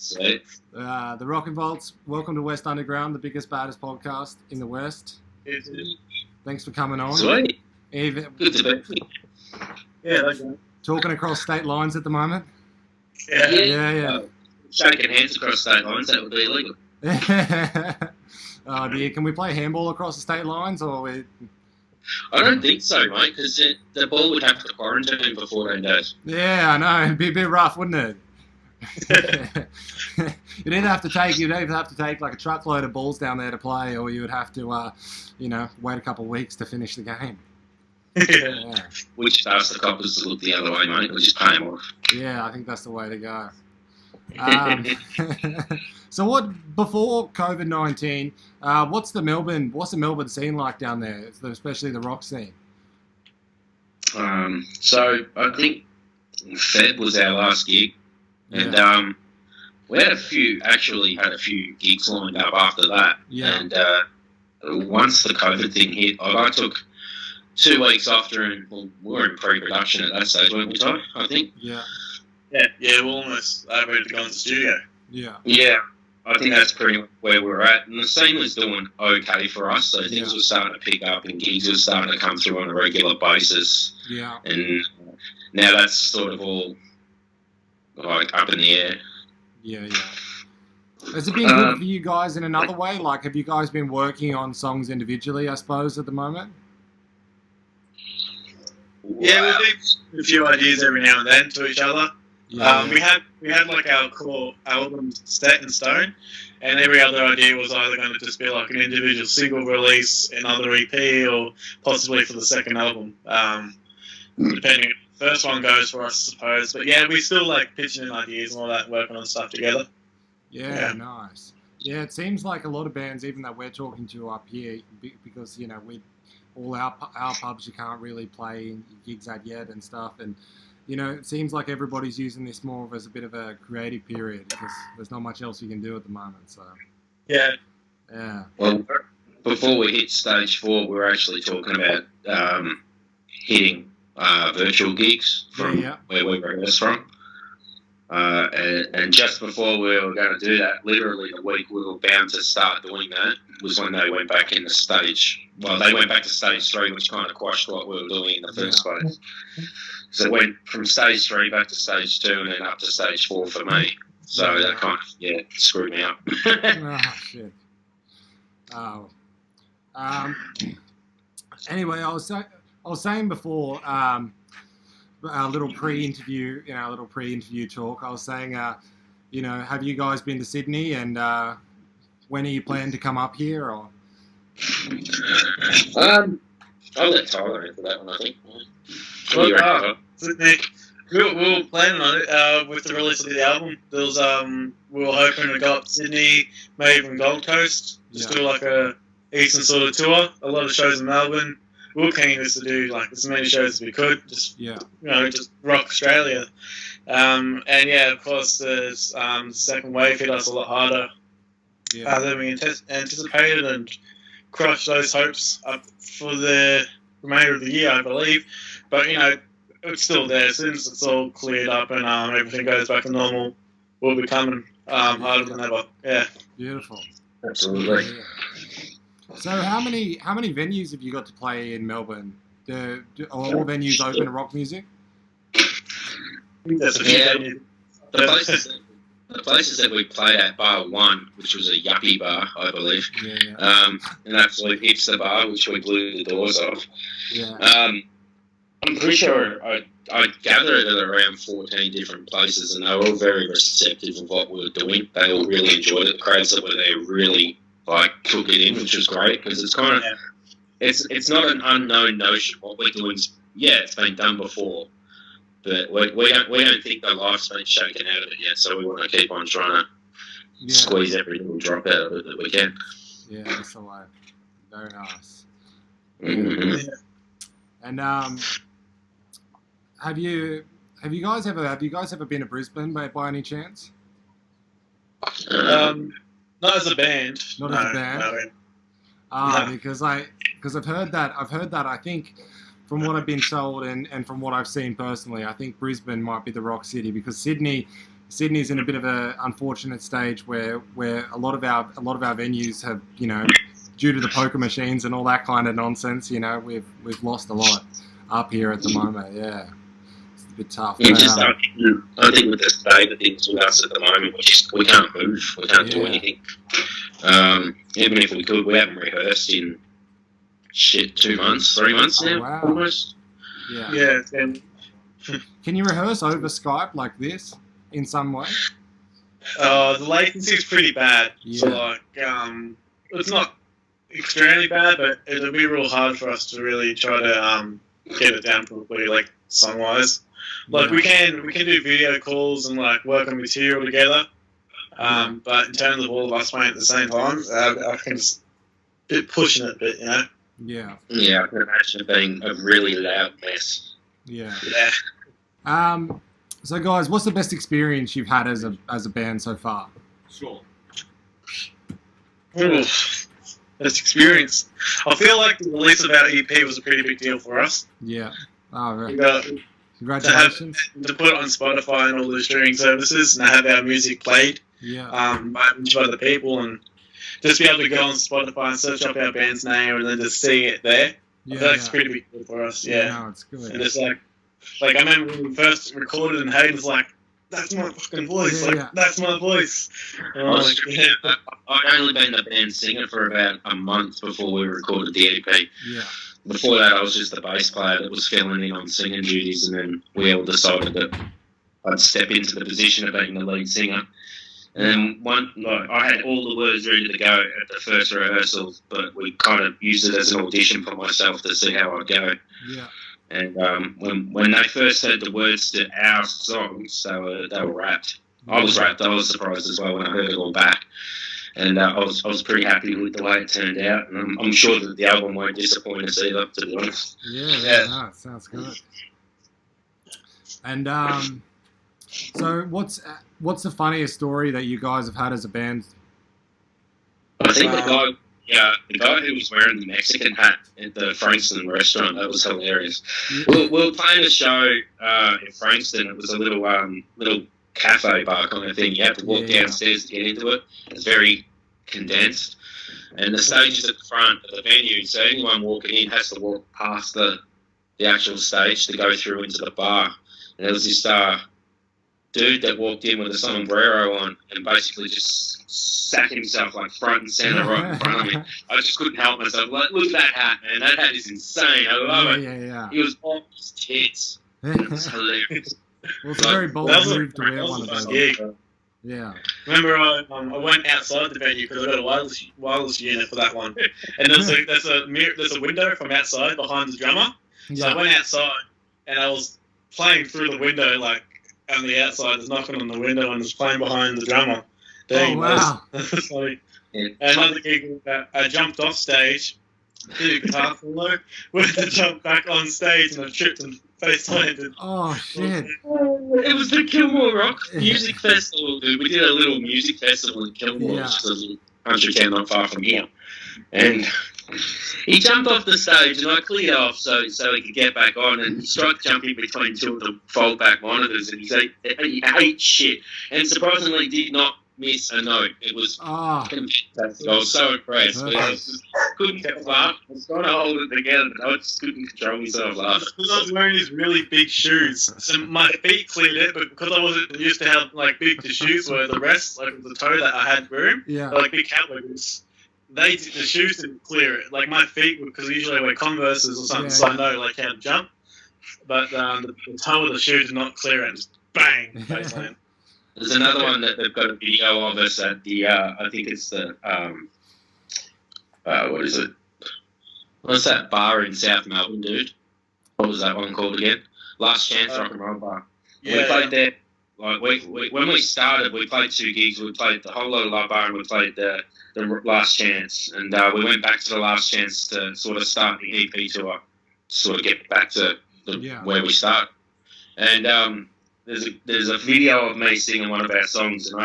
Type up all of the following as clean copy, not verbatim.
Sweet. The Rockin Volts, welcome to West Underground, the biggest, baddest podcast in the West. Thanks for coming on. Sweet. Even, Good to be here. Yeah, talking across state lines at the moment. yeah. Shaking hands across state lines, that would be illegal. Oh dear, can we play handball across the state lines, or we... I don't think so, mate, because the ball would have to quarantine for 14 days. Yeah, I know. It'd be a bit rough, wouldn't it? You'd either have to take like a truckload of balls down there to play, or you would have to, wait a couple of weeks to finish the game. Yeah. Which asks the coppers to look the other way, mate. We'll just pay them off. Yeah, I think that's the way to go. So before COVID-19, what's the Melbourne scene like down there, especially the rock scene? So I think Feb was our last gig, and we had a few gigs lined up after that. Yeah. And once the COVID thing hit, I took 2 weeks after, and we were in pre-production at that stage, weren't we, Ty? I think. Yeah. Yeah, we're almost ready to go into the studio. Yeah. Yeah, I think that's pretty much where we're at. And the scene was doing okay for us, so things were starting to pick up and gigs were starting to come through on a regular basis. Yeah. And now that's sort of all like up in the air. Yeah. Has it been good for you guys in another way? Like, have you guys been working on songs individually, I suppose, at the moment? Yeah, we do a few ideas every now and then to each other. Yeah. We had like our core album set in stone, and every other idea was either going to just be like an individual single release, another EP, or possibly for the second album, depending on the first one goes for us, I suppose. But yeah, we still like pitching in ideas and all that, working on stuff together. Yeah, nice. Yeah, it seems like a lot of bands, even that we're talking to up here, because all our pubs you can't really play gigs at yet and stuff, and it seems like everybody's using this more as a bit of a creative period because there's not much else you can do at the moment. So yeah. Well, before we hit stage 4, we were actually talking about hitting virtual gigs from where we rehearse from. And just before we were going to do that, literally the week we were bound to start doing that was when they went back into stage. Well, they went back to stage 3, which kind of quashed what we were doing in the first place. So it went from stage 3 back to stage 2 and then up to stage 4 for me. So that kind of, screwed me up. Oh, shit. Oh. Anyway, I was saying before, our little pre-interview talk, I was saying, have you guys been to Sydney, and when are you planning to come up here? Or I'll let Tyler answer that one, I think. We were planning on it with the release of the album. There was we were hoping to go up to Sydney, maybe even Gold Coast, just do like a eastern sort of tour. A lot of shows in Melbourne. We were keen just to do like as many shows as we could, just rock Australia. And of course, the second wave hit us a lot harder than we anticipated, and crushed those hopes up for the remainder of the year, I believe. But it's still there. As soon as it's all cleared up and everything goes back to normal, we'll be coming harder than ever. Yeah. Beautiful. Absolutely. Yeah. So how many venues have you got to play in Melbourne? Are all venues open to rock music? The places that we played at Bar 1, which was a yuppie bar, I believe, an absolute hipster bar, which we blew the doors off. Yeah. I'm pretty sure I gathered at around 14 different places, and they were all very receptive of what we were doing. They all really enjoyed it. The crowds that were there really took it in, which was great, because it's kind of it's not an unknown notion. What we're doing is it's been done before, but we don't think the life's been shaken out of it yet. So we want to keep on trying to squeeze every little drop out of it that we can. Yeah, that's the way. Very nice. Mm-hmm. And have you guys ever been to Brisbane by any chance? Not as a band. Not as a band. No. Because I've heard that. I think from what I've been told and from what I've seen personally, I think Brisbane might be the rock city, because Sydney Sydney's in a bit of an unfortunate stage where a lot of our venues have, you know, due to the poker machines and all that kind of nonsense, you know, we've lost a lot up here at the moment. Yeah, it's a bit tough. Yeah, But, I think with the state of things with us at the moment, we can't move, we can't do anything. Even if we could, we haven't rehearsed in 2 months, 3 months now, wow. almost. Yeah. And can you rehearse over Skype like this in some way? the latency is pretty bad. Yeah. So like, it's not extremely bad, but it'll be real hard for us to really try to get it down properly, like song wise. Like we can do video calls and like work on material together. But in terms of all of us playing at the same time, I can just bit pushing it a bit, you know. Yeah. Yeah, I can imagine it being a really loud mess. Yeah. Yeah. So guys, what's the best experience you've had as a band so far? Sure. Best experience. I feel like the release of our EP was a pretty big deal for us. Yeah. Oh, right. We got Congratulations. to put it on Spotify and all the streaming services and have our music played Yeah. by a bunch of other people, and just be able to go on Spotify and search up our band's name and then just see it there. Yeah. That's pretty big deal for us. Yeah. No, it's good. And it's like I remember when we first recorded and Hayden's like, that's my fucking voice. Yeah. That's my voice. And I'm like, yeah. I'd only been the band singer for about a month before we recorded the EP. Yeah. Before that, I was just the bass player that was filling in on singing duties, and then we all decided that I'd step into the position of being the lead singer. And then I had all the words ready to go at the first rehearsal, but we kind of used it as an audition for myself to see how I'd go. Yeah. And when they first heard the words to our songs, they were rapped. I was rapped. I was surprised as well when I heard it all back. And I was pretty happy with the way it turned out. And I'm sure that the album won't disappoint us either, to be honest. Yeah. No, it sounds good. And so what's the funniest story that you guys have had as a band? I think the guy who was wearing the Mexican hat at the Frankston restaurant, that was hilarious. We were playing a show in Frankston. It was a little cafe bar kind of thing. You have to walk downstairs to get into it. It's very condensed. And the stage is at the front of the venue, so anyone walking in has to walk past the actual stage to go through into the bar. And there was this dude that walked in with a sombrero on and basically just sat himself like front and center right in front of me. I just couldn't help myself. Like, look at that hat, man. That hat is insane. I love it. Yeah. He was off his tits. It was hilarious. Well, it's a very bold move to wear one of those. Yeah. Remember, I went outside the venue because I got a wireless unit for that one, and there's a window from outside behind the drummer. So I went outside and I was playing through the window, like on the outside, was knocking on the window and was playing behind the drummer. Oh wow! That's funny. And another gig, I jumped off stage, did a guitar solo, went to jump back on stage, and I tripped and face planted. Oh shit! It was the Kilmore Rock Music Festival, dude. We did a little music festival in Kilmore, which is a little country town not far from here. And he jumped off the stage, and I cleared off so he could get back on. And he tried jumping between two of the fold-back monitors, and he ate shit. And surprisingly, did not miss a note. It was fantastic. I was so impressed. But I just couldn't laugh. I was trying to hold it together, but I just couldn't control myself laughing. Because I was wearing these really big shoes, so my feet cleared it, but because I wasn't used to how like big the shoes were, the rest, like the toe that I had room, like big cowboy boots, the shoes didn't clear it. Like my feet, because usually I wear Converses or something, so I know like how to jump, but the toe of the shoe did not clear it. And just bang, face. There's another one that they've got a video of us at the, I think it's the, what is it? What's that bar in South Melbourne, dude? What was that one called again? Last Chance Rock and Roll Bar. Yeah. We played there, like, when we started, we played 2 gigs. We played the whole lot of Love Bar and we played the Last Chance. And we went back to the Last Chance to sort of start the EP tour, sort of get back to where we started. And, there's a video of me singing one of our songs, and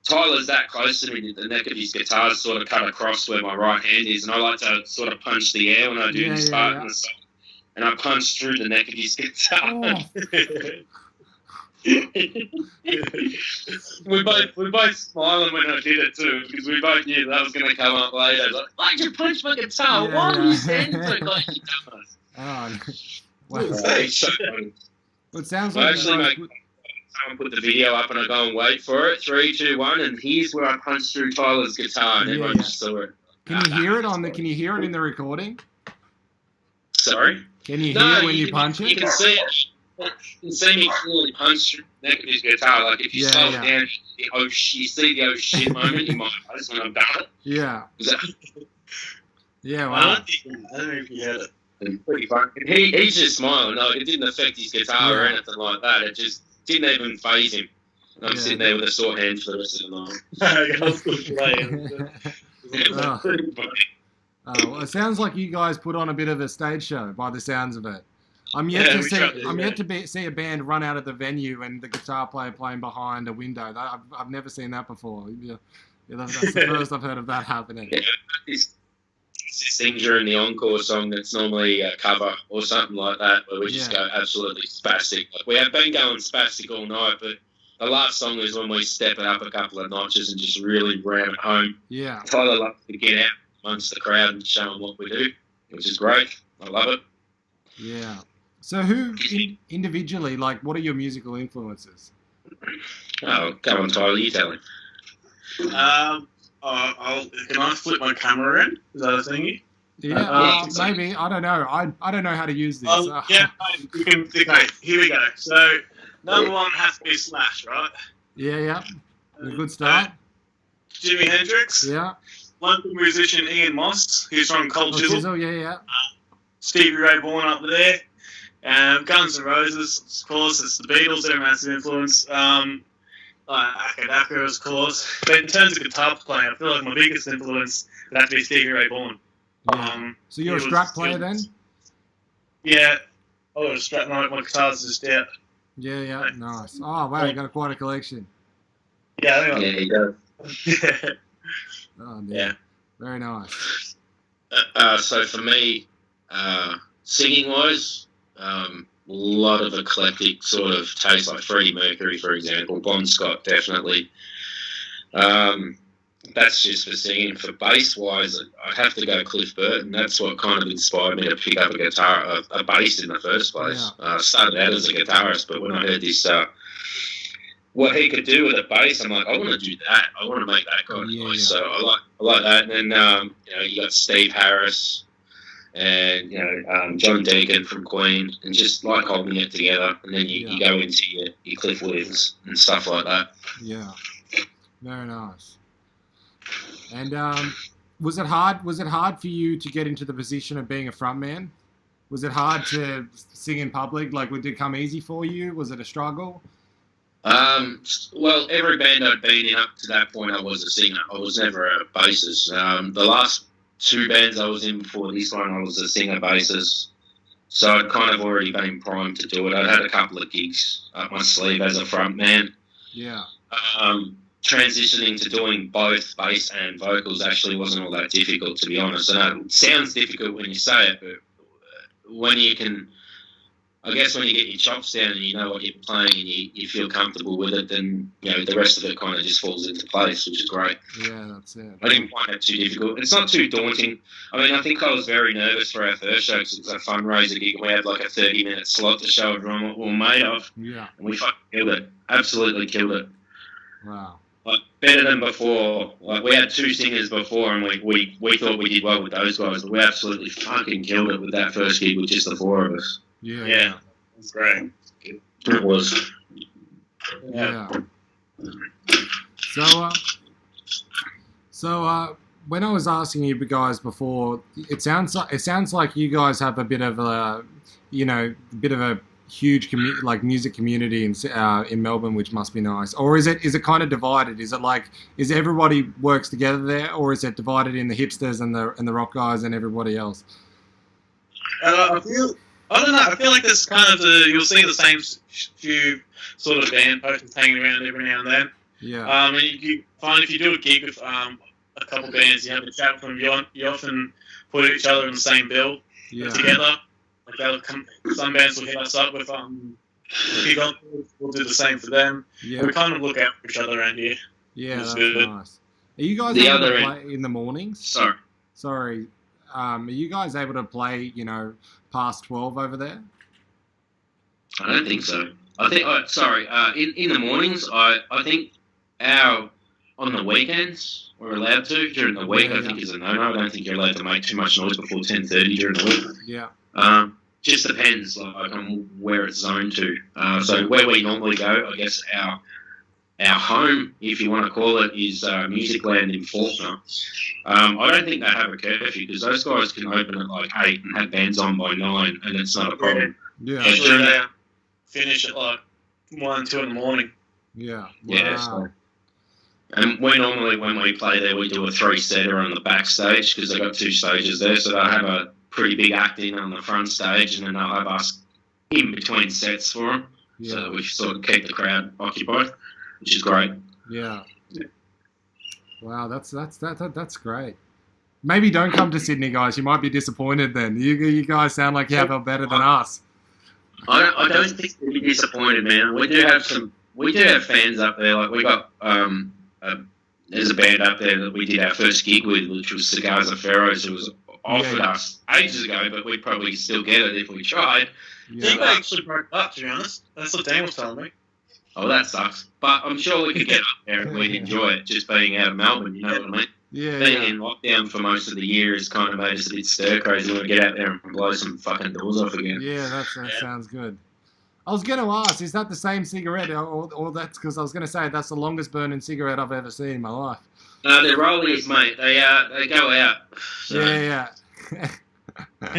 Tyler's that close to me, the neck of his guitar is sort of cut across where my right hand is, and I like to sort of punch the air when I do this part in the song, and I punch through the neck of his guitar. we both smiling when I did it too, because we both knew that was going to come up later. Like, why'd you punch my guitar? Why are you standing so close to us? Oh, It's so funny. Well, it sounds I like actually someone put the video up and I go and wait for it. 3, 2, 1, and here's where I punched through Tyler's guitar, and everyone just saw it. Can you hear it Can you hear it in the recording? Sorry. Can you hear when you punch it? You can see it. You can see me fully punch through the neck of his guitar. Like if you slow it down, you see the oh shit moment in my face when I've done it. Yeah. Yeah. Wow. I don't know if you heard it. Pretty fun. He's just smiling. Like it didn't affect his guitar or anything like that. It just didn't even faze him. And I'm sitting there with a sore hand for the rest of the night. I was good playing. Well, it sounds like you guys put on a bit of a stage show by the sounds of it. I'm yet to see a band run out of the venue and the guitar player playing behind a window. I've never seen that before. Yeah, that's the first I've heard of that happening. Yeah, it's this thing during the encore song that's normally a cover or something like that, where we just go absolutely spastic. Like, we have been going spastic all night, but the last song is when we step it up a couple of notches and just really ram it home. Yeah. Tyler loves to get out amongst the crowd and show them what we do, which is great. I love it. Yeah. So who individually, like, what are your musical influences? Oh, come on, Tyler, you tell him. Can I flip my camera in? Is that a thingy? Yeah, maybe. I don't know. I don't know how to use this. Yeah, you can. Okay, here we go. So, number one has to be Slash, right? Yeah. A good start. Jimi Hendrix. Yeah. Local musician Ian Moss, who's from Cold Chisel. Yeah. Stevie Ray Vaughan up there. Guns N' Roses, of course. It's the Beatles. They're a massive influence. Akadaka, of course. But in terms of guitar playing, I feel like my biggest influence would have to be Stevie Ray Vaughan. Yeah. So you're a Strat player then? Yeah. Oh, a Strat. My guitar's just out. Yeah. Nice. Oh, wow, you got quite a collection. Yeah, he does. Oh, yeah. Very nice. So for me, singing-wise, a lot of eclectic sort of taste, like Freddie Mercury, for example. Bon Scott, definitely. That's just for singing. For bass-wise, I'd have to go Cliff Burton. That's what kind of inspired me to pick up a bass in the first place. Yeah. Started out as a guitarist, but when I heard this, what he could do with a bass, I'm like, I want to do that. I want to make that kind of noise. So I like that. And then you got Steve Harris and John Deacon from Queen, and just like holding it together. And then you go into your Cliff Williams and stuff like that. Yeah, very nice. And was it hard for you to get into the position of being a frontman? Was it hard to sing in public? Like, would it come easy for you? Was it a struggle? Well, every band I'd been in up to that point, I was a singer. I was never a bassist. The last 2 bands I was in before this one, I was a singer bassist. So I'd kind of already been primed to do it. I'd had a couple of gigs up my sleeve as a frontman. Yeah. Transitioning to doing both bass and vocals actually wasn't all that difficult, to be honest. I know it sounds difficult when you say it, but when you can, I guess when you get your chops down and you know what you're playing and you feel comfortable with it, then the rest of it kind of just falls into place, which is great. Yeah, that's it. I didn't find it too difficult. It's not too daunting. I mean, I think I was very nervous for our first show because it was a fundraiser gig. We had like a 30-minute slot to show everyone what we were made of. Yeah. And we fucking killed it. Absolutely killed it. Wow. Like, better than before. Like, we had 2 singers before, and we thought we did well with those guys, but we absolutely fucking killed it with that first gig with just the 4 of us. Yeah. It's great. It was. Yeah. So when I was asking you guys before, it sounds like you guys have a bit of a huge music community in Melbourne, which must be nice. Or is it kind of divided? Is everybody works together there, or is it divided in the hipsters and the rock guys and everybody else? I don't know. I feel like there's kind of you'll see the same few sort of band posters hanging around every now and then. Yeah. And you find if you do a gig with a couple bands, you have a chat from you often put each other in the same bill together. Like some bands will hit us up with If you got, we'll do the same for them. Yeah. We kind of look out for each other around here. Yeah, It's that's good. nice. Are you guys The able to other play in the mornings? Sorry. Are you guys able to play, past 12 over there? I don't think so. I think. In the mornings, I think on the weekends we're allowed to. During the week, I think is a no-no. I don't think you're allowed to make too much noise before 10:30 during the week. Yeah. Just depends on where it's zoned to. So where we normally go, I guess our home, if you want to call it, is Musicland in Faulkner. I don't think they have a curfew because those guys can open at like 8 and have bands on by 9, and it's not a problem. Yeah. Usually they finish at like 1, 2 in the morning. Yeah. Wow. Yeah. So. And we normally, when we play there, we do a 3-setter on the backstage because they've got 2 stages there. So they'll have a pretty big act in on the front stage, and then they'll have us in between sets for them. Yeah. So we sort of keep the crowd occupied, which is great. Yeah. Wow, that's great. Maybe don't come to Sydney, guys. You might be disappointed then. You guys sound like you have it better than us. I don't think we'll be disappointed, man. We do have fans up there. Like we got there's a band up there that we did our first gig with, which was Cigars of Pharaohs. It was offered us ages ago, but we'd probably still get it if we tried. I think they actually broke up, to be honest. That's what Dan was telling me. Oh, that sucks. But I'm sure we could get up there and we'd enjoy it, just being out of Melbourne, you know what I mean? Yeah. Being in lockdown for most of the year has kind of made us a bit stir-crazy. We want to get out there and blow some fucking doors off again. Yeah, that sounds good. I was going to ask, is that the same cigarette? Or that's because I was going to say that's the longest burning cigarette I've ever seen in my life. No, they're rollies, mate. They go out. So, yeah. But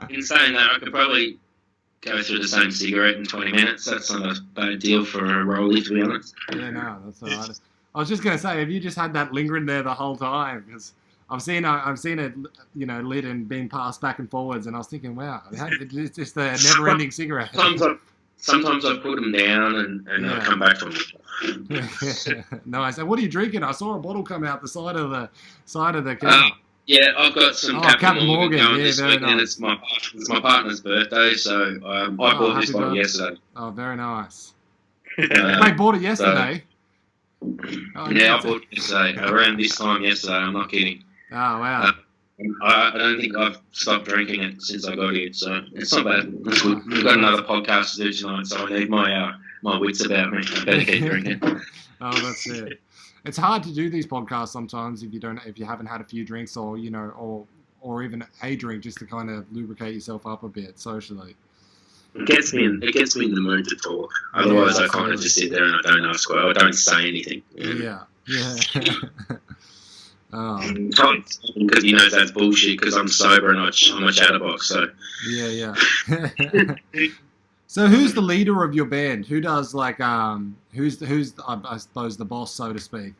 in saying that, I could probably go through the same cigarette in 20 minutes. That's not a bad deal for a rollie, to be honest. Yeah, no, that's all right. I was just going to say, have you just had that lingering there the whole time? Because I've seen it, lit and being passed back and forwards, and I was thinking, wow, it's just a never-ending cigarette. Sometimes I put them down and I come back from them. Nice. And what are you drinking? I saw a bottle come out the side of the can. Yeah, I've got some Captain Morgan going this week, nice. and it's my partner's birthday, so I bought this bottle yesterday. Oh, very nice. I bought it yesterday. I bought it yesterday, around this time yesterday. I'm not kidding. Oh, wow. I don't think I've stopped drinking it since I got here, so it's not bad. We've got another podcast to do tonight, so I need my wits about me. I better keep drinking. Oh, that's it. It's hard to do these podcasts sometimes if you haven't had a few drinks or or even a drink just to kind of lubricate yourself up a bit socially. It gets me in the mood to talk. Otherwise, I kind of just sit there and I don't ask. I don't say anything. Yeah. Because he knows that's bullshit. Because I'm sober and I'm a chatterbox. So yeah. So who's the leader of your band? Who does who's I suppose the boss, so to speak?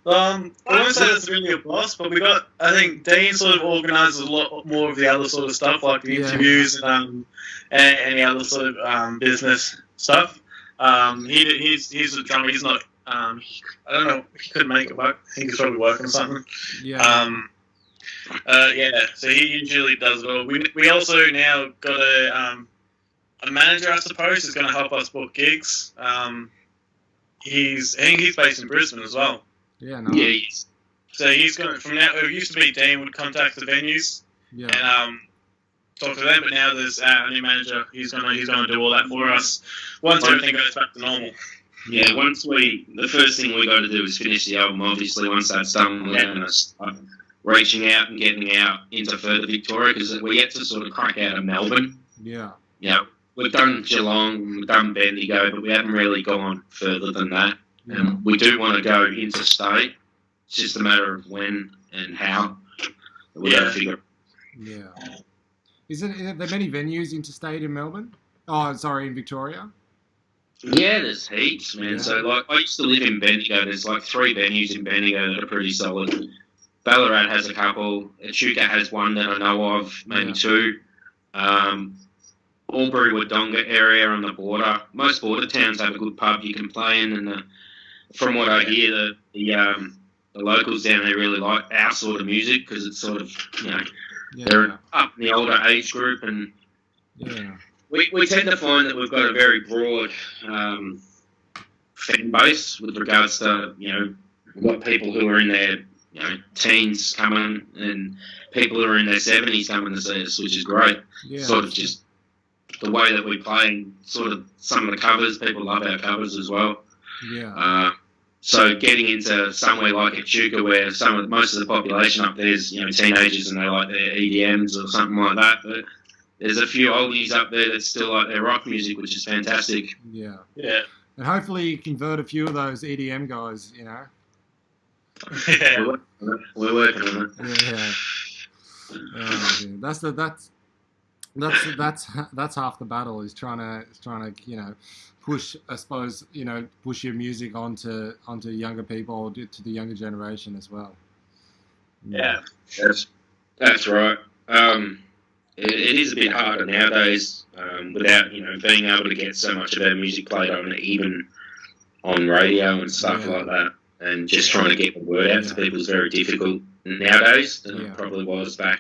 I won't say that's really a boss, but I think Dean sort of organises a lot more of the other sort of stuff, like the interviews and any other sort of business stuff. He's the drummer. He's not. I don't know. He couldn't make it work. I think he's probably working or something. Yeah. So he usually does it all. We also now got a manager, I suppose, who's going to help us book gigs. I think he's based in Brisbane as well. Yeah, no. Yeah. So he's going to, from now, it used to be Dean would contact the venues and talk to them, but now there's our new manager. He's going to do all that for us once everything goes back to normal. Yeah, the first thing we got to do is finish the album. Obviously, once that's done, we're going to start reaching out and getting out into further Victoria because we're yet to sort of crack out of Melbourne. Yeah. Yeah, we've done Geelong, we've done Bendigo, but we haven't really gone further than that. Yeah. And we do want to go interstate. It's just a matter of when and how. We've got to figure. Yeah. Are there many venues interstate in Melbourne? Oh, sorry, in Victoria? Yeah, there's heaps, man. Yeah. So, I used to live in Bendigo. There's 3 venues in Bendigo that are pretty solid. Ballarat has a couple. Echuca has one that I know of, maybe 2. Albury Wodonga area on the border. Most border towns have a good pub you can play in, and from what I hear, the locals down there really like our sort of music because it's sort of they're up in the older age group, and we tend to find that we've got a very broad fan base with regards to, we've got people who are in their, teens coming and people who are in their 70s coming to see us, which is great. Yeah. Sort of just the way that we play and sort of some of the covers, people love our covers as well. Yeah. So getting into somewhere like Echuca where most of the population up there is, teenagers and they like their EDMs or something like that, but there's a few oldies up there that still like their rock music, which is fantastic. Yeah. Yeah. And hopefully you convert a few of those EDM guys, Yeah. We're working on it. Yeah. Oh, yeah. That's half the battle is trying to push, I suppose, push your music onto younger people, to the younger generation as well. Yeah. That's right. It is a bit harder nowadays without being able to get so much of our music played on, even on radio and stuff like that, and just trying to get the word out to people is very difficult nowadays than it probably was back,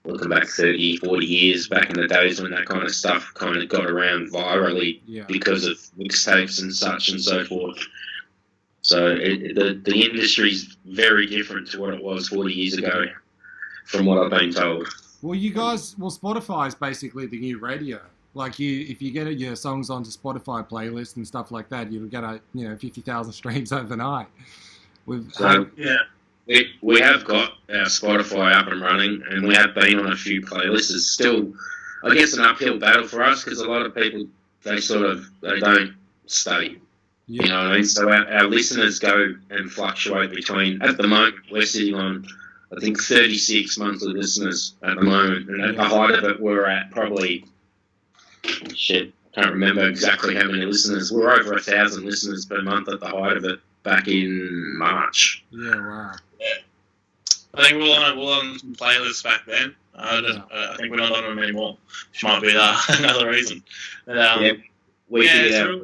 looking back 30, 40 years back in the days when that kind of stuff kind of got around virally because of mixtapes and such and so forth. So the industry's very different to what it was 40 years ago, from what I've been told. Well, Spotify is basically the new radio. Like if you get your songs onto Spotify playlists and stuff like that, you'll get 50,000 streams overnight. We have got our Spotify up and running, and we have been on a few playlists. It's still, I guess, an uphill battle for us because a lot of people they don't stay. Yeah. You know what I mean? So our listeners go and fluctuate between. At the moment, we're sitting on, I think, 36 monthly listeners at the moment, and at the height of it, we're at probably I can't remember exactly how many listeners. We're over 1,000 listeners per month at the height of it back in March. Yeah, wow. Yeah. I think we're on some playlists back then. I think we're not on them anymore, which might be another reason. But, it's really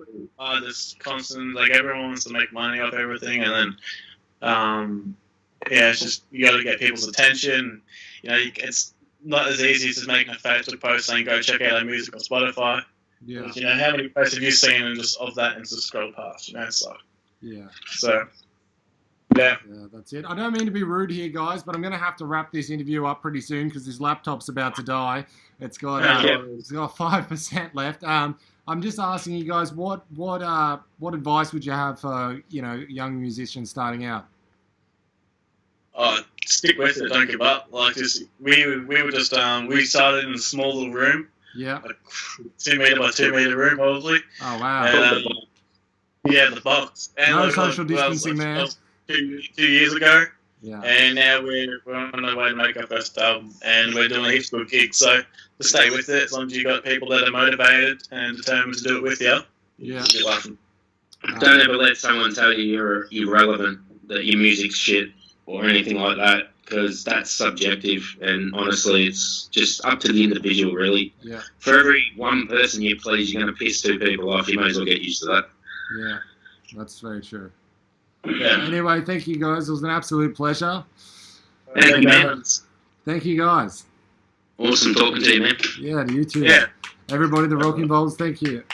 this constant, like everyone wants to make money off everything, and then it's just you got to get people's attention. It's not as easy as just making a Facebook post saying go check out our music on Spotify. Yeah. But, how many posts have you seen and just of that and just scroll past? It's like so. Yeah, that's it. I don't mean to be rude here, guys, but I'm going to have to wrap this interview up pretty soon because this laptop's about to die. It's got 5% left. I'm just asking you guys, what advice would you have for young musicians starting out? Stick with it. Don't give up. Like we started in a small little room. Yeah. Like 2 meter by 2 meter room, probably. Oh wow. And, the box. And no social distancing there. 2 years ago. Yeah. And now we're on the way to make our first album, and we're doing heaps of good gigs. So to stay with it, as long as you've got people that are motivated and determined to do it with you, you'll be laughing. Don't ever let someone tell you you're irrelevant, that your music's shit, or anything like that, because that's subjective, and honestly, it's just up to the individual, really. Yeah. For every one person you please, you're going to piss 2 people off. You may as well get used to that. Yeah, that's very true. Yeah. Anyway, thank you guys. It was an absolute pleasure. Thank you, man. Thank you guys. Awesome talking to you, man. Yeah, to you too. Yeah. Everybody, the Rockin Volts, thank you.